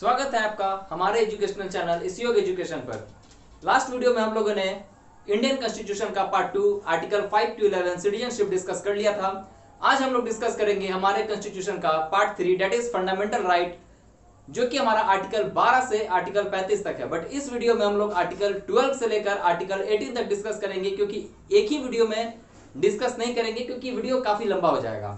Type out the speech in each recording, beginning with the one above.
स्वागत है आपका हमारे एजुकेशनल चैनल इस योग एजुकेशन पर। लास्ट वीडियो में हम लोगों ने इंडियन कॉन्स्टिट्यूशन का part 2 article 5 to 11 citizenship discuss कर लिया था। आज हम लोग डिस्कस करेंगे हमारे कॉन्स्टिट्यूशन का part 3 that is fundamental right, जो कि हमारा आर्टिकल 12 से आर्टिकल 35 तक है। बट इस वीडियो में हम लोग आर्टिकल 12 से लेकर आर्टिकल 18 तक डिस्कस करेंगे, क्योंकि एक ही वीडियो में डिस्कस नहीं करेंगे क्योंकि वीडियो काफी लंबा हो जाएगा।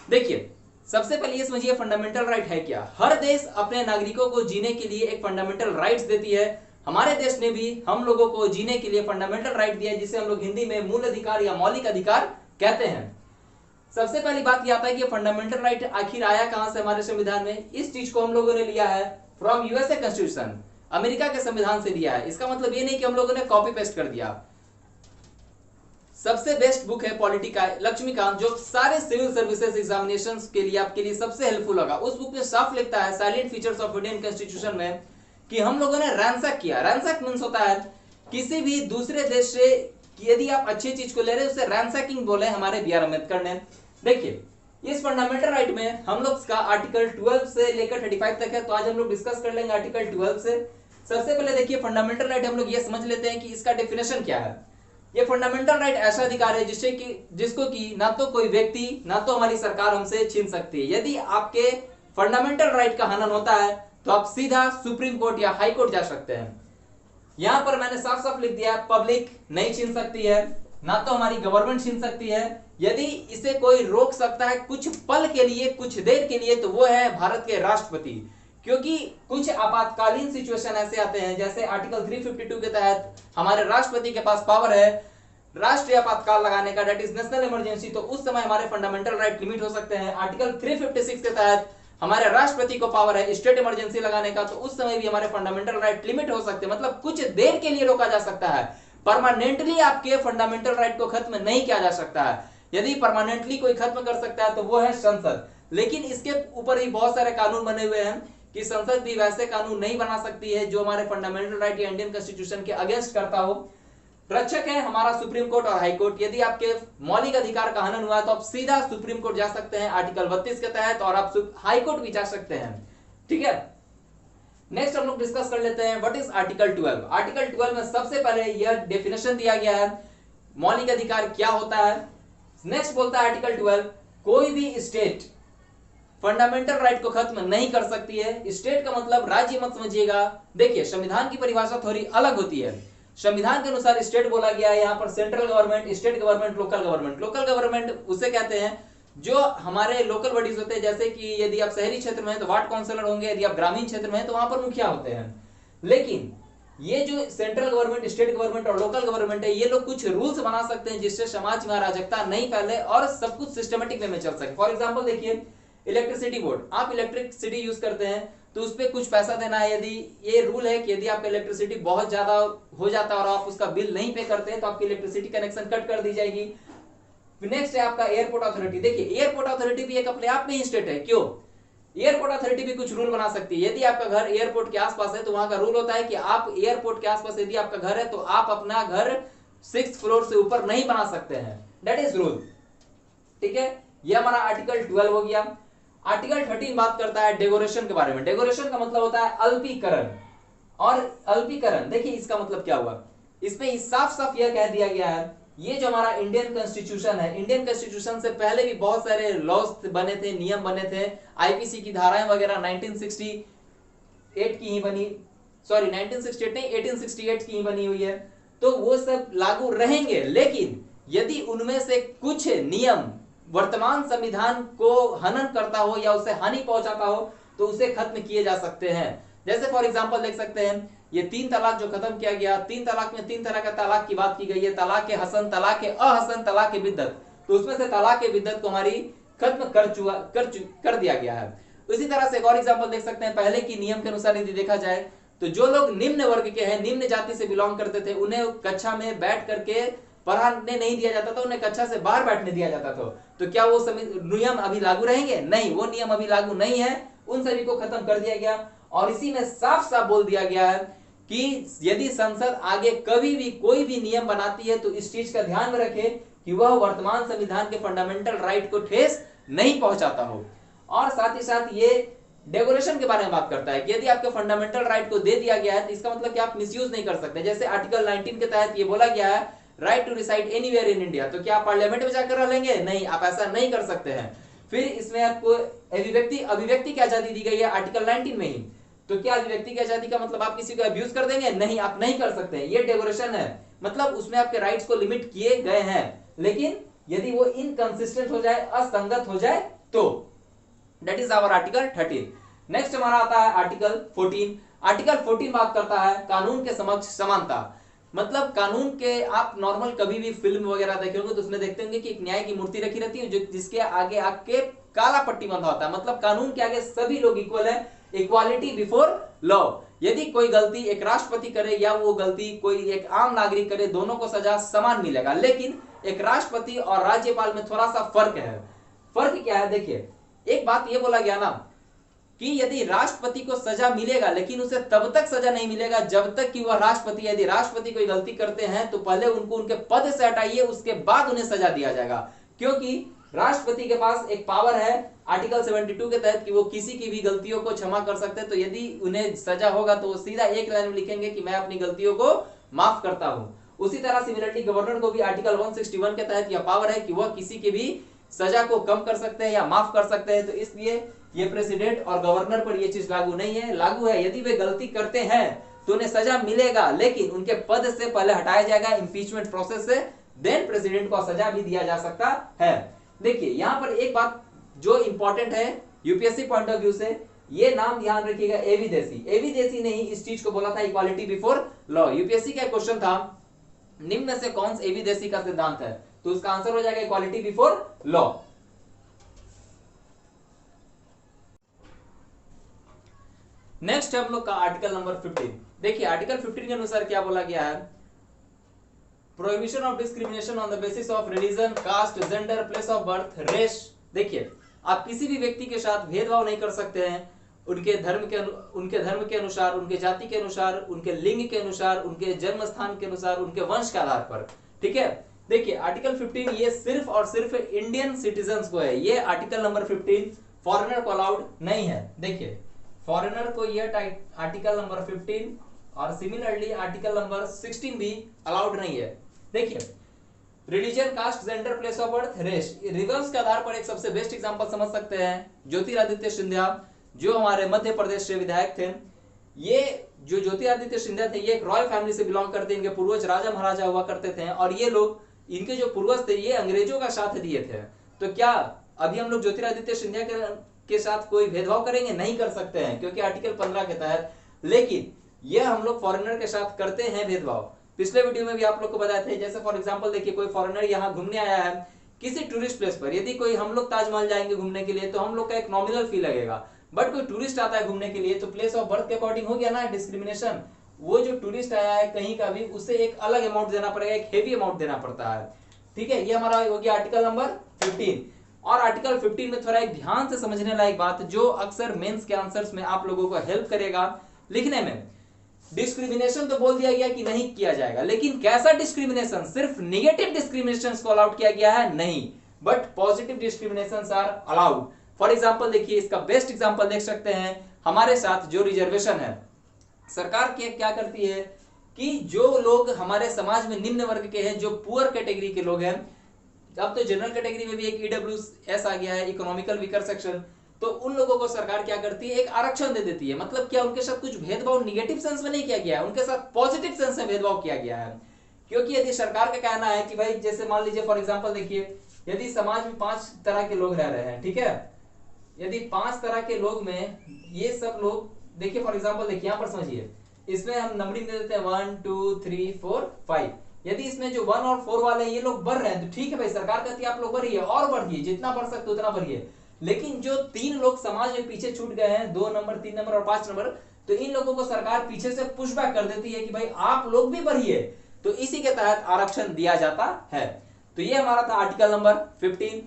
देखिए, सबसे पहले ये समझिए फंडामेंटल राइट है क्या। हर देश अपने नागरिकों को जीने के लिए एक फंडामेंटल राइट्स देती है। हमारे देश ने भी हम लोगों को जीने के लिए फंडामेंटल राइट दिया है, जिसे हम लोग हिंदी में मूल अधिकार या मौलिक अधिकार कहते हैं। सबसे पहली बात यह आता है कि फंडामेंटल राइट आखिर आया कहां से हमारे संविधान में। इस चीज को हम लोगों ने लिया है फ्रॉम यूएसए कॉन्स्टिट्यूशन, अमेरिका के संविधान से लिया है। इसका मतलब ये नहीं कि हम लोगों ने कॉपी पेस्ट कर दिया। सबसे बेस्ट बुक है पॉलिटिका लक्ष्मीकांत, जो सारे सिविल सर्विसेज एग्जामिनेशंस के लिए आपके लिए सबसे हेल्पफुल होगा। उस बुक में साफ लिखता है salient features of Indian constitution में कि हम लोगों ने रैंसैक किया। रैंसैक मींस होता है किसी भी दूसरे देश से यदि आप अच्छी चीज को ले रहे हैं उसे रैंसैकिंग बोले हमारे बी आर अम्बेडकर ने। देखिए, इस फंडामेंटल राइट में हम लोग का आर्टिकल 12 से लेकर 35 तक है, तो आज हम लोग डिस्कस कर लेंगे आर्टिकल 12 से। सबसे पहले देखिए, फंडामेंटल राइट हम लोग ये समझ लेते हैं कि इसका डेफिनेशन क्या है। ये फंडामेंटल राइट ऐसा अधिकार है जिसको कि ना तो कोई व्यक्ति ना तो हमारी सरकार हमसे छीन सकती है। यदि आपके फंडामेंटल राइट का हनन होता है तो आप सीधा सुप्रीम कोर्ट या हाई कोर्ट जा सकते हैं। यहां पर मैंने साफ साफ लिख दिया, पब्लिक नहीं छीन सकती है, ना तो हमारी गवर्नमेंट छीन सकती है। यदि इसे कोई रोक सकता है कुछ पल के लिए, कुछ देर के लिए, तो वो है भारत के राष्ट्रपति। क्योंकि कुछ आपातकालीन सिचुएशन ऐसे आते हैं, जैसे आर्टिकल 352 के तहत हमारे राष्ट्रपति के पास पावर है राष्ट्रीय आपातकाल लगाने का, दैट इज नेशनल इमरजेंसी, तो उस समय हमारे फंडामेंटल राइट लिमिट हो सकते हैं। आर्टिकल 356 के तहत हमारे राष्ट्रपति को पावर है स्टेट इमरजेंसी लगाने का, तो उस समय भी हमारे फंडामेंटल राइट लिमिट हो सकते हैं। मतलब कुछ देर के लिए रोका जा सकता है, परमानेंटली आपके फंडामेंटल राइट को खत्म नहीं किया जा सकता है। यदि परमानेंटली कोई खत्म कर सकता है तो वो है संसद। लेकिन इसके ऊपर भी बहुत सारे कानून बने हुए हैं कि संसद भी वैसे कानून नहीं बना सकती है जो हमारे फंडामेंटल राइट या इंडियन कॉन्स्टिट्यूशन के अगेंस्ट करता हो। रक्षक है हमारा सुप्रीम कोर्ट और हाई कोर्ट। यदि आपके मौलिक अधिकार का हनन हुआ है तो आप सीधा सुप्रीम कोर्ट जा सकते हैं आर्टिकल 32 के तहत, और आप हाई कोर्ट भी जा सकते हैं। ठीक है, नेक्स्ट हम लोग डिस्कस कर लेते हैं व्हाट इज आर्टिकल 12। आर्टिकल 12 में सबसे पहले यह डेफिनेशन दिया गया है मौलिक अधिकार क्या होता है। नेक्स्ट बोलता है आर्टिकल 12, कोई भी स्टेट फंडामेंटल राइट को खत्म नहीं कर सकती है। स्टेट का मतलब राज्य मत समझिएगा। देखिए, संविधान की परिभाषा थोड़ी अलग होती है। संविधान के अनुसार स्टेट बोला गया है यहाँ पर central government, state government, local government. Local government उसे कहते हैं जो हमारे लोकल बॉडीज होते हैं, जैसे कि यदि आप शहरी क्षेत्र में हैं तो वार्ड काउंसिलर होंगे, यदि आप ग्रामीण क्षेत्र में हैं तो वहां पर मुखिया होते हैं। लेकिन ये जो सेंट्रल गवर्नमेंट, स्टेट गवर्नमेंट और लोकल गवर्नमेंट है, ये लोग कुछ रूल्स बना सकते हैं जिससे समाज में अराजकता नहीं फैले और सब कुछ सिस्टमेटिक वे में चल सके। फॉर एग्जाम्पल देखिए, इलेक्ट्रिसिटी बोर्ड, आप इलेक्ट्रिसिटी यूज करते हैं तो उस पर कुछ पैसा देना है। यदि ये रूल है कि यदि आपका इलेक्ट्रिसिटी बहुत ज्यादा हो जाता है और आप उसका बिल नहीं पे करते हैं तो आपकी इलेक्ट्रिसिटी कनेक्शन कट कर दी जाएगी। नेक्स्ट है आपका एयरपोर्ट अथॉरिटी। देखिए, एयरपोर्ट अथॉरिटी भी एक अपने आप में ही स्टेट है। क्यों? एयरपोर्ट अथॉरिटी भी कुछ रूल बना सकती है। यदि आपका घर एयरपोर्ट के आसपास है तो वहां का रूल होता है कि आप एयरपोर्ट के आसपास यदि आपका घर है तो आप अपना घर 6th फ्लोर से ऊपर नहीं बना सकते हैं। That is rule. ठीक है, ये हमारा आर्टिकल 12 हो गया। आर्टिकल 13 बात करता है डेकोरेशन के बारे में। डेकोरेशन का मतलब होता है अल्पीकरण। और अल्पीकरण, देखिए इसका मतलब क्या हुआ, इसमें साफ साफ यह कह दिया गया है, ये जो हमारा इंडियन कॉन्स्टिट्यूशन है, इंडियन कॉन्स्टिट्यूशन से पहले भी बहुत सारे लॉज बने थे, नियम बने थे। आईपीसी की धाराएं वगैरह 1968 की ही बनी, सॉरी 1968 नहीं, 1868 की ही बनी हुई है, तो वो सब लागू रहेंगे। लेकिन यदि उनमें से कुछ नियम वर्तमान संविधान को हनन करता हो या उसे हानि पहुंचाता हो तो उसे खत्म किए जा सकते हैं। जैसे फॉर एग्जांपल देख सकते हैं, ये 3 तलाक जो खत्म किया गया, 3 तलाक में 3 तरह का तलाक की बात की गई है, तलाक के हसन, तलाक के अहसन, तलाक के बिद्दत। तो उसमें से तलाक के बिद्दत को हमारी खत्म कर दिया गया है। उसी तरह से एक और एग्जांपल देख सकते हैं, पहले की नियम के अनुसार यदि देखा जाए तो जो लोग निम्न वर्ग के हैं, निम्न जाति से बिलोंग करते थे, उन्हें कक्षा में बैठ करके पढ़ाने नहीं दिया जाता था, उन्हें कक्षा से बाहर बैठने दिया जाता था। तो क्या वो नियम अभी लागू रहेंगे? नहीं, वो नियम अभी लागू नहीं है, उन सभी को खत्म कर दिया गया। और इसी में साफ साफ बोल दिया गया है कि यदि संसद आगे कभी भी कोई भी नियम बनाती है तो इस चीज का ध्यान में रखे कि वह वर्तमान संविधान के फंडामेंटल राइट को ठेस नहीं पहुंचाता हो। और साथ ही साथ ये डेकोरेशन के बारे में बात करता है कि यदि आपके फंडामेंटल राइट को दे दिया गया है तो इसका मतलब कि आप मिसयूज नहीं कर सकते। जैसे आर्टिकल 19 के तहत ये बोला गया है right to reside anywhere in India, तो क्या आप पार्लियामेंट में जाकर रह लेंगे? नहीं, आप ऐसा नहीं कर सकते हैं। फिर इसमें आपको अभिव्यक्ति की आजादी दी गई है आर्टिकल 19 में ही, तो क्या अभिव्यक्ति की आजादी का मतलब आप किसी को अब्यूज कर देंगे? नहीं, आप नहीं कर सकते हैं। ये डेकोरेशन है, मतलब उसमें आपके राइट्स को लिमिट किए गए हैं, लेकिन यदि वो इनकंसिस्टेंट हो जाए, असंगत हो जाए तो। That is our article 13। Next हमारा आता है आर्टिकल 14। आर्टिकल 14 बात करता है कानून के समक्ष समानता। मतलब कानून के, आप नॉर्मल कभी भी फिल्म वगैरह देखे होंगे तो उसमें देखते होंगे कि एक न्याय की मूर्ति रखी रहती है जो जिसके आगे आपके काला पट्टी बंधा होता है, मतलब कानून के आगे सभी लोग इक्वल है, इक्वालिटी बिफोर लॉ। यदि कोई गलती एक राष्ट्रपति करे या वो गलती कोई एक आम नागरिक करे, दोनों को सजा समान मिलेगा। लेकिन एक राष्ट्रपति और राज्यपाल में थोड़ा सा फर्क है। फर्क क्या है? देखिए, एक बात ये बोला गया ना कि यदि राष्ट्रपति को सजा मिलेगा, लेकिन उसे तब तक सजा नहीं मिलेगा जब तक कि वह राष्ट्रपति, यदि राष्ट्रपति कोई गलती करते हैं तो पहले उनको उनके पद से हटाइए, उसके बाद उन्हें सजा दिया जाएगा। क्योंकि राष्ट्रपति के पास एक पावर है आर्टिकल 72 के तहत कि वो किसी की भी गलतियों को क्षमा कर सकते हैं। तो यदि उन्हें सजा होगा तो वो सीधा एक लाइन में लिखेंगे कि मैं अपनी गलतियों को माफ करता हूं। उसी तरह सिमिलरली गवर्नर को भी आर्टिकल 161 के तहत यह पावर है कि वह किसी की भी सजा को कम कर सकते हैं या माफ कर सकते हैं। तो इसलिए ये प्रेसिडेंट और गवर्नर पर यह चीज लागू नहीं है। लागू है यदि वे गलती करते हैं तो उन्हें सजा मिलेगा, लेकिन उनके पद से पहले हटाया जाएगा इंपीचमेंट प्रोसेस से, देन प्रेसिडेंट को सजा भी दिया जा सकता है। देखिए यहां पर एक बात जो इंपॉर्टेंट है यूपीएससी पॉइंट ऑफ व्यू से, ये नाम ध्यान रखिएगा, एवी देसी। एवी देसी ने ही इस चीज को बोला था इक्वालिटी बिफोर लॉ। यूपीएससी का क्वेश्चन था निम्न में से कौन सा एवी देसी का सिद्धांत है, तो उसका आंसर हो जाएगा इक्वालिटी बिफोर लॉ। नेक्स्ट हम लोग का आर्टिकल नंबर 15। देखिए आर्टिकल 15 के अनुसार क्या बोला गया है, prohibition of discrimination on the basis of religion, caste, gender, place of birth, race. देखिए आप किसी भी व्यक्ति के साथ भेदभाव नहीं कर सकते हैं उनके धर्म के अनुसार, उनके जाति के अनुसार, उनके लिंग के अनुसार, उनके जन्म स्थान के अनुसार, उनके वंश के आधार पर। ठीक है, देखिए आर्टिकल 15 ये सिर्फ और सिर्फ इंडियन सिटीजन्स को है। ये आर्टिकल नंबर 15 फॉरेनर को अलाउड नहीं है। देखिए फॉरेनर को यह आर्टिकल नंबर 15 और सिमिलरली आर्टिकल नंबर 16 भी अलाउड नहीं है। देखिए religion, caste, gender, place of birth, race, reverse के आधार पर एक सबसे बेस्ट एग्जांपल समझ सकते हैं ज्योतिरादित्य सिंधिया, जो हमारे मध्य प्रदेश से विधायक थे। ये जो ज्योतिरादित्य सिंधिया थे ये एक रॉयल फैमिली से बिलोंग करते हैं, इनके पूर्वज राजा महाराजा हुआ करते थे और ये लोग, इनके जो पूर्वज थे ये अंग्रेजों का साथ दिए थे। तो क्या अभी हम लोग ज्योतिरादित्य सिंधिया के साथ कोई भेदभाव करेंगे? नहीं कर सकते हैं क्योंकि आर्टिकल 15 के तहत। लेकिन यह हम लोग फॉरेनर के साथ करते हैं भेदभाव। पिछले वीडियो में भी आप लोग को बताए थे, जैसे फॉर एग्जांपल देखिए कोई फॉरेनर यहाँ घूमने आया है किसी टूरिस्ट प्लेस पर, यदि कोई, हम लोग ताजमहल जाएंगे घूमने के लिए तो हम लोग का एक नॉमिनल फी लगेगा, बट कोई टूरिस्ट आता है घूमने के लिए तो प्लेस ऑफ बर्थ के अकॉर्डिंग हो गया ना डिस्क्रिमिनेशन। वो जो टूरिस्ट आया है कहीं का भी, उसे एक अलग अमाउंट देना पड़ेगा, एक हेवी अमाउंट देना पड़ता है। ठीक है, ये हमारा हो गया आर्टिकल नंबर 15। और आर्टिकल 15 में थोड़ा एक ध्यान से समझने लायक बात जो अक्सर मेंस के आंसर्स में आप लोगों को हेल्प करेगा लिखने में। डिस्क्रिमिनेशन तो बोल दिया गया कि नहीं किया जाएगा, लेकिन कैसा डिस्क्रिमिनेशन? सिर्फ नेगेटिव डिस्क्रिमिनेशन को अलाउड किया गया है? नहीं, but positive discrimination are allowed. For example देखिए, इसका बेस्ट एग्जांपल देख सकते हैं हमारे साथ जो रिजर्वेशन है। सरकार क्या करती है कि जो लोग हमारे समाज में निम्न वर्ग के हैं, जो पुअर कैटेगरी के लोग हैं, अब तो जनरल कैटेगरी में भी एक ईडब्ल्यूएस आ गया है, इकोनॉमिकल वीकर सेक्शन, तो उन लोगों को सरकार क्या करती है, एक आरक्षण दे देती है। मतलब क्या, उनके साथ कुछ भेदभाव निगेटिव सेंस में नहीं किया गया है, उनके साथ पॉजिटिव सेंस में भेदभाव किया गया है। क्योंकि यदि सरकार का कहना है कि भाई, जैसे मान लीजिए फॉर एग्जांपल देखिए, यदि समाज में 5 तरह के लोग रह रहे हैं, ठीक है, यदि 5 तरह के लोग में ये सब लोग, देखिए फॉर एग्जांपल देखिए यहां पर समझिए, इसमें हम नंबरिंग दे देते हैं 1 2 3 4 5। यदि इसमें जो 1 और 4 वाले ये लोग बढ़ रहे हैं तो ठीक है भाई, सरकार कहती है आप लोग बढ़िए और बढ़िए, जितना बढ़ सकते उतना बढ़िए। लेकिन जो 3 लोग समाज में पीछे छूट गए हैं, 2 नंबर, 3 नंबर और 5 नंबर, तो इन लोगों को सरकार पीछे से पुशबैक कर देती है कि भाई आप लोग भी बढ़िए। तो इसी के तहत आरक्षण दिया जाता है। तो ये हमारा था आर्टिकल नंबर 15।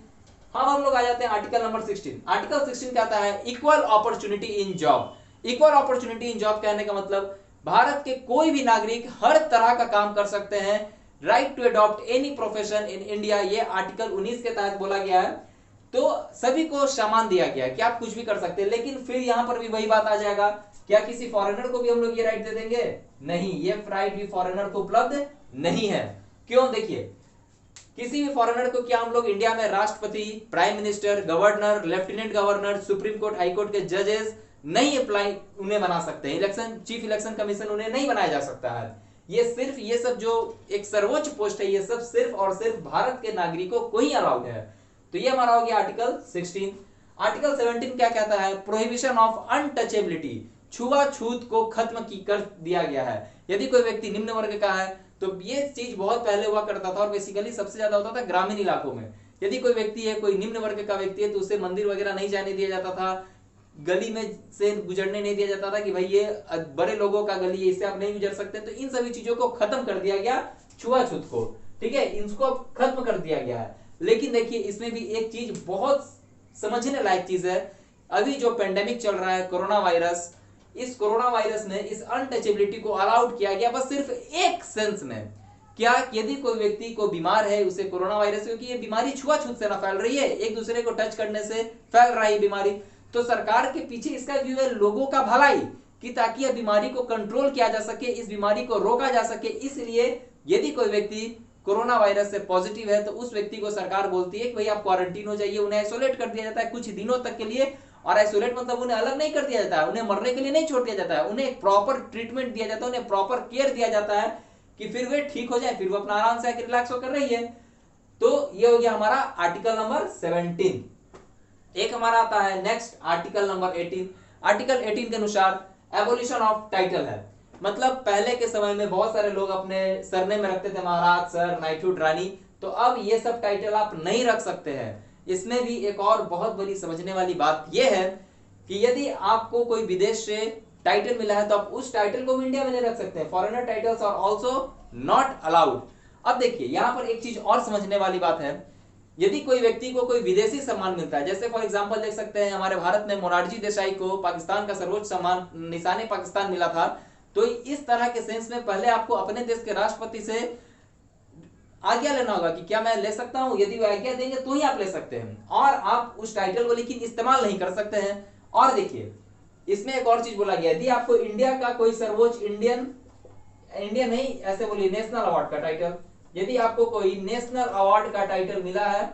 हम लोग आ जाते हैं आर्टिकल नंबर 16। आर्टिकल 16 कहता है equal opportunity in job. Equal opportunity in job कहने का मतलब भारत के कोई भी नागरिक हर तरह का काम कर सकते हैं। Right to adopt any profession in India, ये आर्टिकल 19 के तहत बोला गया है। तो सभी को समान दिया गया कि आप कुछ भी कर सकते हैं। लेकिन फिर यहां पर भी वही बात आ जाएगा, क्या किसी फॉरेनर को भी हम लोग ये राइट दे देंगे? नहीं, ये राइट भी फॉरेनर को उपलब्ध नहीं है। क्यों? देखिए, किसी भी फॉरेनर को क्या हम लोग इंडिया में राष्ट्रपति, prime minister, governor, lieutenant governor, supreme court, high court के जजेस नहीं अप्लाई उन्हें बना सकते हैं, इलेक्शन चीफ इलेक्शन कमीशन उन्हें नहीं बनाया जा सकता है। ये सिर्फ ये सब जो एक सर्वोच्च पोस्ट है, ये सब सिर्फ और सिर्फ भारत के नागरिकों को ही अलाउड है। तो ये हमारा हो गया आर्टिकल 16। आर्टिकल 17 क्या कहता है? प्रोहिबिशन ऑफ अनटचेबिलिटी, छुआछूत को खत्म कर दिया गया है। यदि कोई व्यक्ति निम्न वर्ग का है, तो ये चीज बहुत पहले हुआ करता था और बेसिकली सबसे ज्यादा होता था ग्रामीण इलाकों में। यदि कोई व्यक्ति है, कोई निम्न वर्ग का व्यक्ति है, तो उसे मंदिर वगैरह नहीं जाने दिया जाता था, गली में से गुजरने नहीं दिया जाता था कि भाई ये बड़े लोगों का गली है, इससे आप नहीं गुजर सकते। तो इन सभी चीजों को खत्म कर दिया गया, छुआछूत को, ठीक है, इसको खत्म कर दिया गया है। लेकिन देखिए, इसमें भी एक चीज बहुत समझने लायक चीज है। अभी जो पेंडेमिक चल रहा है, कोरोना वायरस, इस कोरोना वायरस में इस अनटचेबिलिटी को अलाउड किया गया बस सिर्फ एक सेंस में। क्या? यदि कोई व्यक्ति को बीमार है, उसे कोरोना वायरस, क्योंकि ये बीमारी छुआछूत से ना फैल रही है, एक दूसरे को टच करने से फैल रही है बीमारी, तो सरकार के पीछे इसका व्यू है लोगों का भलाई, कि ताकि यह बीमारी को कंट्रोल किया जा सके, इस बीमारी को रोका जा सके। इसलिए यदि कोई व्यक्ति कोरोना वायरस से पॉजिटिव है, तो उस व्यक्ति को सरकार बोलती है कि भाई आप क्वारंटीन हो जाइए, उन्हें आइसोलेट कर दिया जाता है कुछ दिनों तक के लिए। और आइसोलेट मतलब उन्हें अलग नहीं कर दिया जाता है, उन्हें मरने के लिए नहीं छोड़ दिया जाता है, उन्हें एक प्रॉपर ट्रीटमेंट दिया जाता है, उन्हें प्रॉपर केयर दिया जाता है कि फिर वे ठीक हो जाए, फिर वो अपना आराम से आकर रिलैक्स होकर रही है। तो ये हो गया हमारा आर्टिकल नंबर 17। एक हमारा आता है नेक्स्ट आर्टिकल नंबर 18। आर्टिकल 18 के अनुसार एबोलिशन ऑफ टाइटल है। मतलब पहले के समय में बहुत सारे लोग अपने सरनेम में रखते थे महाराज, सर, नाइटहुड, रानी, तो अब ये सब टाइटल आप नहीं रख सकते हैं। इसमें भी एक और बहुत बड़ी समझने वाली बात यह है कि यदि आपको कोई विदेश से टाइटल मिला है, तो आप उस टाइटल को भी इंडिया में नहीं रख सकते हैं। Foreigner titles are also not allowed. अब देखिए, यहां पर एक चीज और समझने वाली बात है। यदि कोई व्यक्ति को कोई विदेशी सम्मान मिलता है, जैसे फॉर एग्जांपल देख सकते हैं हमारे भारत में मोरारजी देसाई को पाकिस्तान का सर्वोच्च सम्मान निशाने पाकिस्तान मिला था, तो इस तरह के सेंस में पहले आपको अपने देश के राष्ट्रपति से आज्ञा लेना होगा कि क्या मैं ले सकता हूं। यदि वो आज्ञा देंगे तो ही आप ले सकते हैं, और आप उस टाइटल को लेकिन इस्तेमाल नहीं कर सकते हैं। और देखिए, इसमें एक और चीज बोला गया, यदि आपको इंडिया का कोई सर्वोच्च इंडियन नहीं, ऐसे बोलिए, नेशनल अवार्ड का टाइटल, यदि आपको कोई नेशनल अवार्ड का टाइटल मिला है,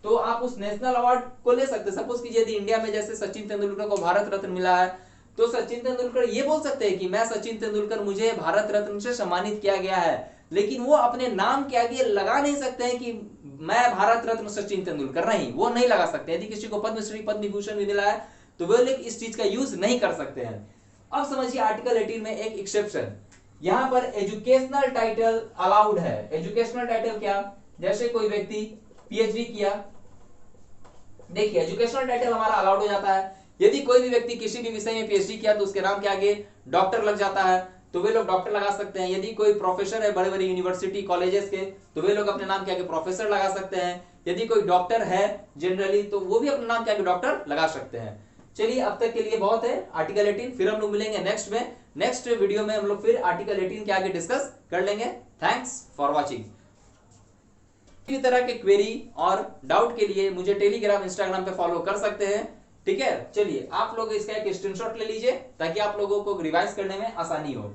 तो आप उस नेशनल अवार्ड को ले सकते हैं। सपोज कीजिए यदि इंडिया में जैसे सचिन तेंदुलकर को भारत रत्न मिला है, तो सचिन तेंदुलकर ये बोल सकते हैं कि मैं सचिन तेंदुलकर, मुझे भारत रत्न से सम्मानित किया गया है। लेकिन वो अपने नाम के आगे लगा नहीं सकते हैं कि मैं भारत रत्न सचिन तेंदुलकर, नहीं, वो नहीं लगा सकते। यदि किसी को पद्मश्री, पद्म विभूषण भी मिला है, तो वो लोग इस चीज का यूज नहीं कर सकते हैं। अब समझिए आर्टिकल 18 में एक एक्सेप्शन, यहां पर एजुकेशनल टाइटल अलाउड है। एजुकेशनल टाइटल क्या? जैसे कोई व्यक्ति पीएचडी किया, देखिए एजुकेशनल टाइटल हमारा अलाउड हो जाता है। यदि कोई भी व्यक्ति किसी भी विषय में पीएचडी किया, तो उसके नाम के आगे डॉक्टर लग जाता है, तो वे लोग डॉक्टर लगा सकते हैं। यदि कोई प्रोफेसर है बड़े बड़े यूनिवर्सिटी कॉलेजेस के, तो वे लोग अपने नाम के आगे प्रोफेसर लगा सकते हैं। यदि कोई डॉक्टर है जनरली, तो वो भी अपने नाम के आगे डॉक्टर लगा सकते हैं। चलिए, अब तक के लिए बहुत है आर्टिकल 18। फिर हम लोग मिलेंगे नेक्स्ट में, नेक्स्ट वीडियो में हम लोग फिर आर्टिकल 18 के आगे डिस्कस कर लेंगे। Thanks for watching. इसी तरह के क्वेरी और डाउट के लिए मुझे टेलीग्राम, इंस्टाग्राम पे फॉलो कर सकते हैं, ठीक है। चलिए, आप लोग इसका एक स्क्रीनशॉट ले लीजिए ताकि आप लोगों को रिवाइज करने में आसानी हो।